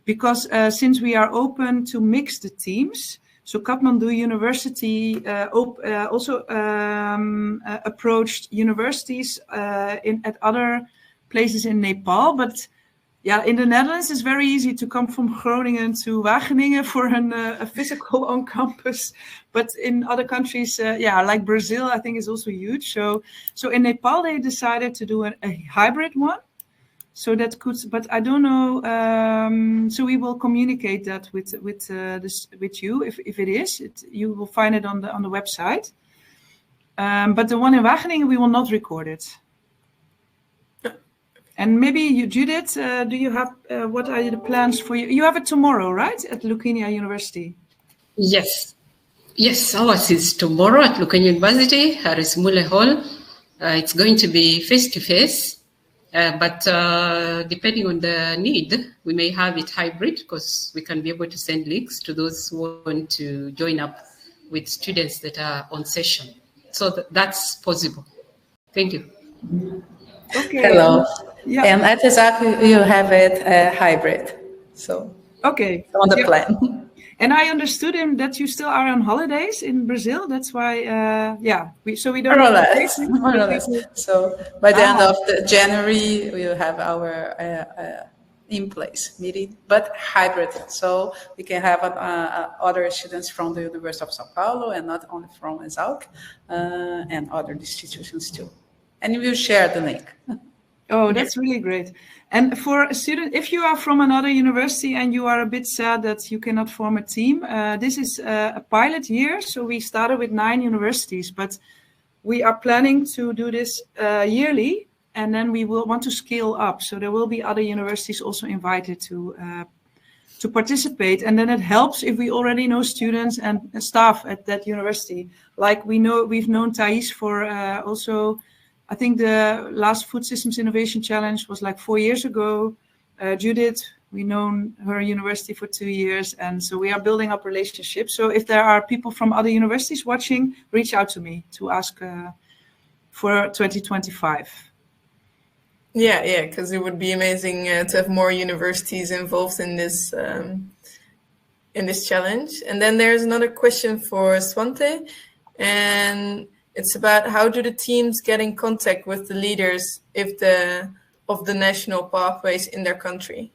because since we are open to mix the teams, so Kathmandu University also approached universities at other places in Nepal. But yeah, in the Netherlands, it's very easy to come from Groningen to Wageningen for a physical on-campus. But in other countries, like Brazil, I think is also huge. So in Nepal, they decided to do a hybrid one. So that could, but I don't know. So we will communicate that with you if it is. You will find it on the website. But the one in Wageningen, we will not record it. And maybe you, Judith, do you have what are the plans for you? You have it tomorrow, right, at Lukenya University? Yes, ours is tomorrow at Lukenya University, Harris Mule Hall. It's going to be face-to-face. But depending on the need, we may have it hybrid because we can be able to send links to those who want to join up with students that are on session. So that's possible. Thank you. Okay. Hello. Yeah. And at Esalq, you have it hybrid. So okay, on the plan. And I understood that you still are on holidays in Brazil. That's why, we don't. More or less. So by the end of January, we'll have our in place meeting, but hybrid. So we can have other students from the University of São Paulo and not only from Esalq and other institutions too. And we'll share the link. Oh, that's really great. And for a student, if you are from another university and you are a bit sad that you cannot form a team, this is a pilot year. So we started with 9 universities, but we are planning to do this yearly, and then we will want to scale up. So there will be other universities also invited to participate. And then it helps if we already know students and staff at that university. Like we've known Thais for also, I think the last Food Systems Innovation Challenge was like 4 years ago. Judith, we known her university for 2 years. And so we are building up relationships. So if there are people from other universities watching, reach out to me to ask for 2025. Yeah, because it would be amazing to have more universities involved in this challenge. And then there's another question for Swante, and it's about how do the teams get in contact with the leaders of the national pathways in their country?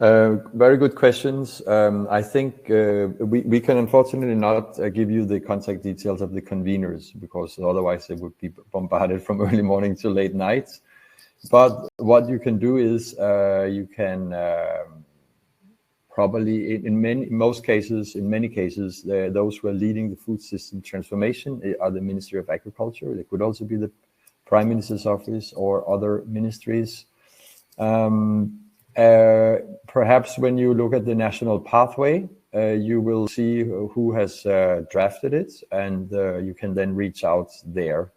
Very good questions. I think we can unfortunately not give you the contact details of the conveners, because otherwise they would be bombarded from early morning to late nights. But what you can do is you can probably, in many cases, those who are leading the food system transformation are the Ministry of Agriculture. It could also be the Prime Minister's office or other ministries. Perhaps when you look at the national pathway, you will see who has drafted it, and you can then reach out there.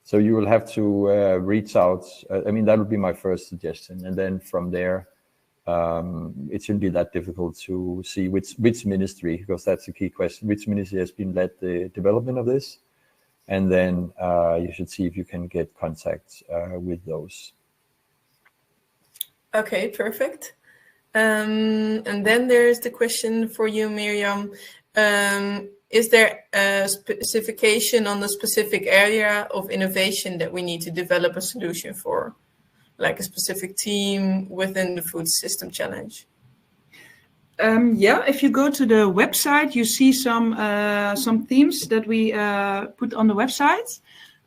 So you will have to reach out. I mean, that would be my first suggestion. And then from there, it shouldn't be that difficult to see which ministry, because that's the key question, which ministry has been led the development of this. And then you should see if you can get contact with those. Okay, perfect. And then there's the question for you, Miriam. Is there a specification on the specific area of innovation that we need to develop a solution for, like a specific team within the Food System Challenge? Yeah, if you go to the website, you see some themes that we put on the website.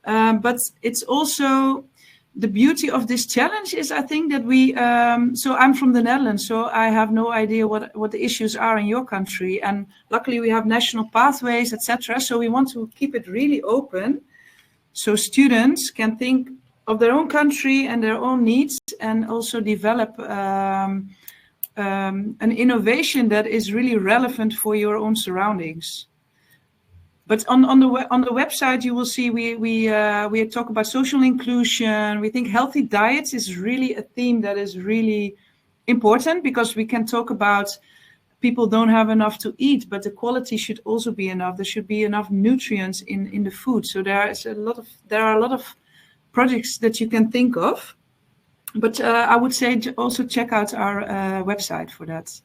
But it's also the beauty of this challenge is, I think, that we. So I'm from the Netherlands, so I have no idea what the issues are in your country. And luckily, we have national pathways, etc. So we want to keep it really open, so students can think of their own country and their own needs, and also develop an innovation that is really relevant for your own surroundings. But on the website, you will see we talk about social inclusion. We think healthy diets is really a theme that is really important, because we can talk about people don't have enough to eat, but the quality should also be enough. There should be enough nutrients in the food. So there are a lot of projects that you can think of. But I would say also check out our website for that.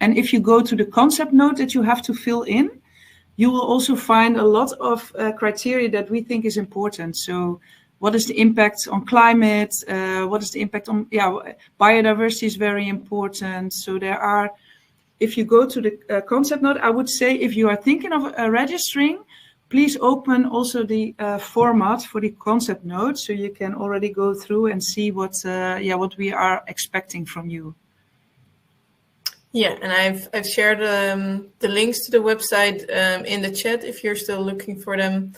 And if you go to the concept note that you have to fill in, you will also find a lot of criteria that we think is important. So what is the impact on climate? What is the impact on, biodiversity is very important. So there are, if you go to the concept note, I would say if you are thinking of registering, please open also the format for the concept note, so you can already go through and see what we are expecting from you. Yeah, and I've shared the links to the website in the chat if you're still looking for them.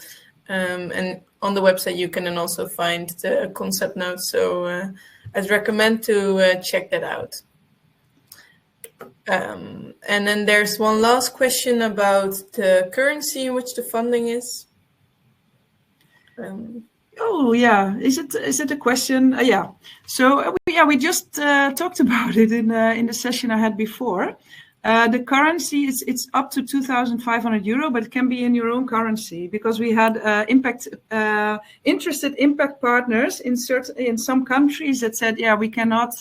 And on the website, you can then also find the concept notes. So I'd recommend to check that out. And then there's one last question about the currency in which the funding is. Is it a question? Yeah. So we just talked about it in the session I had before. The currency it's up to €2,500, but it can be in your own currency, because we had interested impact partners in some countries that said, we cannot.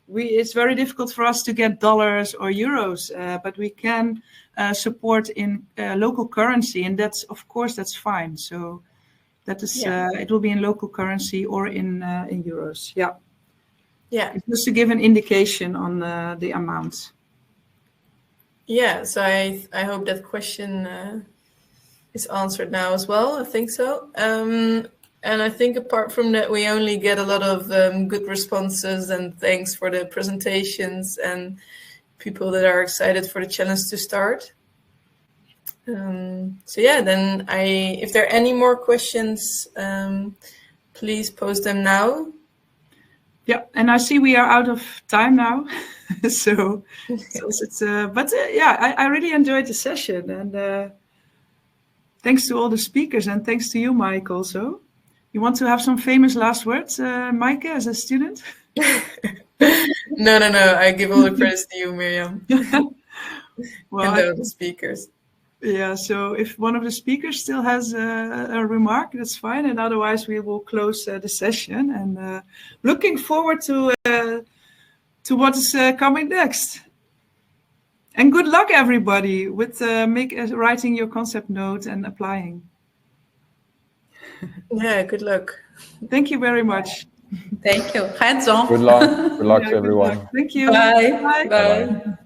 It's very difficult for us to get dollars or euros, but we can support in local currency, and that's fine. So That is, it will be in local currency or in euros. Yeah. Yeah. Just to give an indication on the amount. Yeah. So I hope that question is answered now as well. I think so. And I think apart from that, we only get a lot of good responses and thanks for the presentations and people that are excited for the challenge to start. So yeah, then if there are any more questions, please post them now. Yeah, and I see we are out of time now, so it's yeah, I really enjoyed the session, and thanks to all the speakers, and thanks to you, Mike, also. You want to have some famous last words, Mike, as a student? No. I give all the credits to you, Miriam. Well, and all the speakers. Yeah, so if one of the speakers still has a remark, that's fine. And otherwise, we will close the session. And looking forward to what is coming next. And good luck, everybody, with writing your concept note and applying. Yeah, good luck. Thank you very much. Thank you. Hands on. Good luck. Good luck to everyone. Thank you. Bye. Bye.